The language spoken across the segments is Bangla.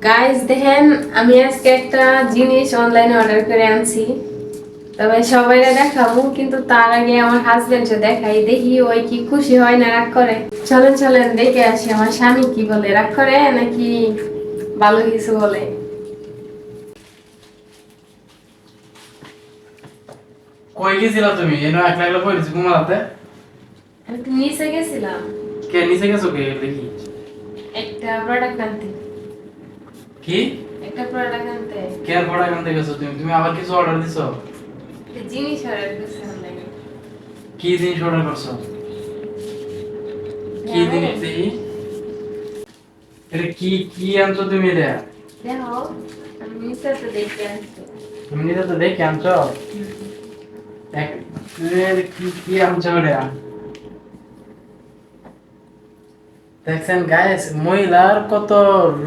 গাইস দেখেন আমি আজকে একটা জিনিস অনলাইনে অর্ডার করে আনছি, তবে সবাইরে দেখাবো, কিন্তু তার আগে আমার হাজবেন্ডকে দেখাই, দেখি ওই কি খুশি হয় না রাগ করে। চলেন চলেন দেখে আসি আমার স্বামী কি বলে, রাগ করে নাকি ভালো কিছু বলে। কই গেছিলা তুমি? এনো একলা একলা কই দিছি ঘুমাতে? আমি তো নিচে গেছিলাম কে নিচে গেছো কে দেখি? একটা প্রোডাক্ট আনতে। কি? একটা প্রোডাক্ট আনতে কে আর পড়া কানতে গেছো তুমি? তুমি আবার কিছু অর্ডার দিছো? একটা জিনিস অর্ডার করছি অনলাইনে। কি জিনিস অর্ডার করছো? কি জিনিস দেখি? এটা কি কি আনছো তুমি এটা? দেখো আমি নিচে তো দেখে আনছি। তুমি নিজে তো দেখে আনছো? এক কি কি আনছো এটা? দেখছেন গাইস, মহিলার কত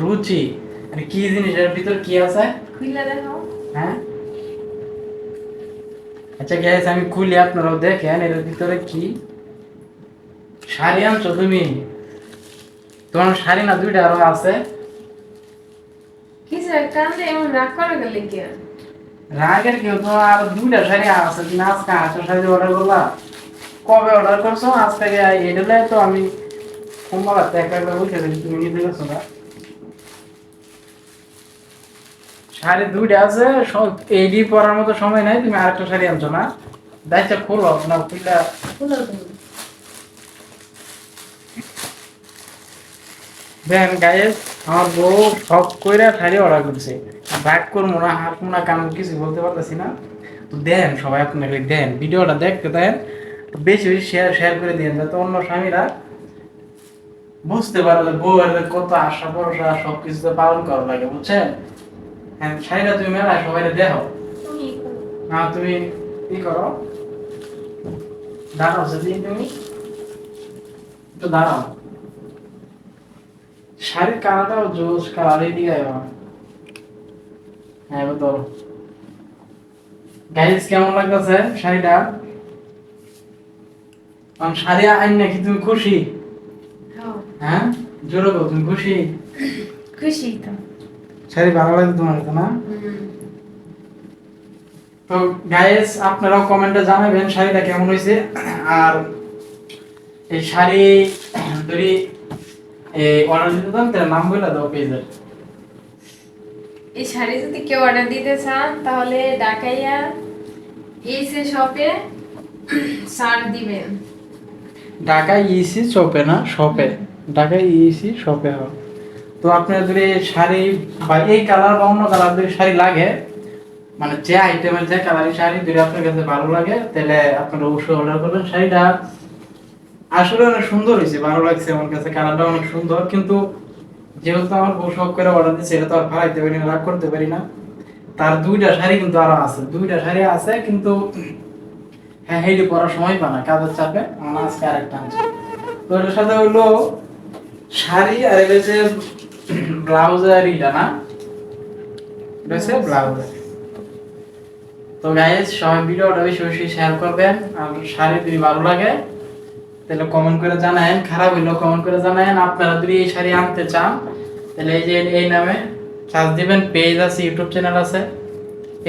রুচি। মানে কি জিনিস এর ভিতর কি আছে? খুলে দেখো। হ্যাঁ, আচ্ছা গাইস আমি খুলি, আপনারাও দেখেন এর ভিতরে কি। শাড়ি আনছো তুমি? তোমার শাড়ি না দুইটা আরো আছে? কিছু একটা আনলে এমন রাগ করে গেলে কি আর? রাগের কেউ, তোমার আরো দুইটা শাড়ি আছে, তুমি আজকে 8টা শাড়ি অর্ডার করলা? কবে অর্ডার করছো? আজ থেকে এডেলে তো আমি সোমবার একটা একটা বলতে পারি, তুমি নিতে গেছো না? শাড়ি দুইটা আছে, সব এইডি পরার মতো সময় নাই, তুমি আরেকটা শাড়ি আনছো না? দায়িত্ব খোলো না, খুললা খুলো তুমি। দেন গাইস, আমার বউ সব কইরা শাড়ি অর্ডার করছে। রাগ করবো না, হাসবো না, কারণ কিছু বলতে পারতেছি না। তো দেন সবাই, আপনাকে দেন ভিডিওটা দেখতে দেন, বেশি বেশি শেয়ার শেয়ার করে দিন, যাতে অন্য স্বামীরা বুঝতে পারে যে বউয়ের কত আশা ভরসা সবকিছুতে পালন করা লাগে, বুঝছেন? হ্যাঁ, শাড়িটা তুমি মেলায় সবাই দেখো তুমি খুলো। না, তুমি কি করো, দাঁড়াও সেদিন তুমি একটু দাঁড়াও। শাড়ির কালারটাও জোস কালার, এদিকে আয়। হ্যাঁ বলো গাইস, কেমন লাগতেছে শাড়িটা? শাড়ি আইন নাকি তুমি খুশি? হ্যাঁ, হ্যাঁ জোরে বল, তুমি খুশি? খুশি তো। শাড়ি ভালো লাগে তোমার তো না? হুম। তো গাইস আপনারাও কমেন্টে জানাবেন শাড়িটা কেমন হয়েছে। আর এই শাড়ি যদি অর্ডার দিতে চান তাহলে নাম বলে দাও পেজের। এই শাড়ি যদি কেউ অর্ডার দিতে চান তাহলে ঢাকাইয়া এসে শপে সার দিবেন। ঢাকায় ইসি শপে না, শপে, ঢাকায় ইসি শপে হবে। তো আপনার যদি শাড়ি বা এই কালার বা অন্য কালার যদি শাড়ি লাগে, মানে যে আইটেমের যে কালারের শাড়ি যদি আপনার কাছে ভালো লাগে, তাহলে আপনারা অবশ্যই অর্ডার করবেন। শাড়িটা আসলে অনেক সুন্দর হয়েছে, ভালো লাগছে আমার কাছে, কালারটা অনেক সুন্দর। কিন্তু যেহেতু আমার বউ শখ করে অর্ডার দিচ্ছে, এটা তো আর ফালাইতে পারি না, রাগ করতে পারি না। তার দুইটা শাড়ি কিন্তু আরো আছে, দুইটা শাড়ি আছে, কিন্তু হ্যাঁ হেঁটে পরার সময় পায় না, কাজের চাপে। আমার আজকে আরেকটা আনছে। তো এটার সাথে হলো শাড়ি, আর এটা হচ্ছে ব্লাউজ, আর এটা না, এটা হচ্ছে ব্লাউজ। তো গাইস সবাই ভিডিওটা বেশি বেশি শেয়ার করবেন। আর শাড়ি যদি ভালো লাগে তাহলে কমেন্ট করে জানায়েন, খারাপ হইলেও কমেন্ট করে জানায়েন। আপনারা যদি এই শাড়ি আনতে চান তাহলে এই যে এই নামে সার্চ দিবেন, পেজ আছে, ইউটিউব চ্যানেল আছে,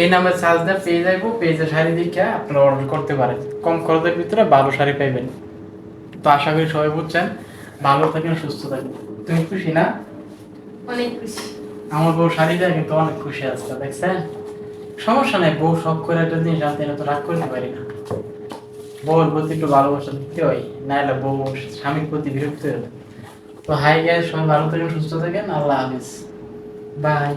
এই নামে সার্চ দিয়ে পেজ আইবো, পেজে শাড়ি দেখে আপনারা অর্ডার করতে পারেন। কম খরচের ভিতরে ভালো শাড়ি পাইবেন। তো আশা করি সবাই বুঝছেন। ভালো থাকেন, সুস্থ থাকেন। তুমি খুশি না? অনেক খুশি। আমার বউ শাড়িটা কিন্তু অনেক খুশি আছে, দেখছেন? সমস্যা নাই, বউ শখ করে একটা জিনিস আনতে, এটা তো রাগ করতে পারি না। বউর প্রতি একটু ভালোবাসা দিতে হয়, নাহলে বউ স্বামীর প্রতি বিরক্ত হয়ে যাবে। তো হাই গাইস, সবাই ভালো থাকেন, সুস্থ থাকেন, আল্লাহ হাফিজ, বাই।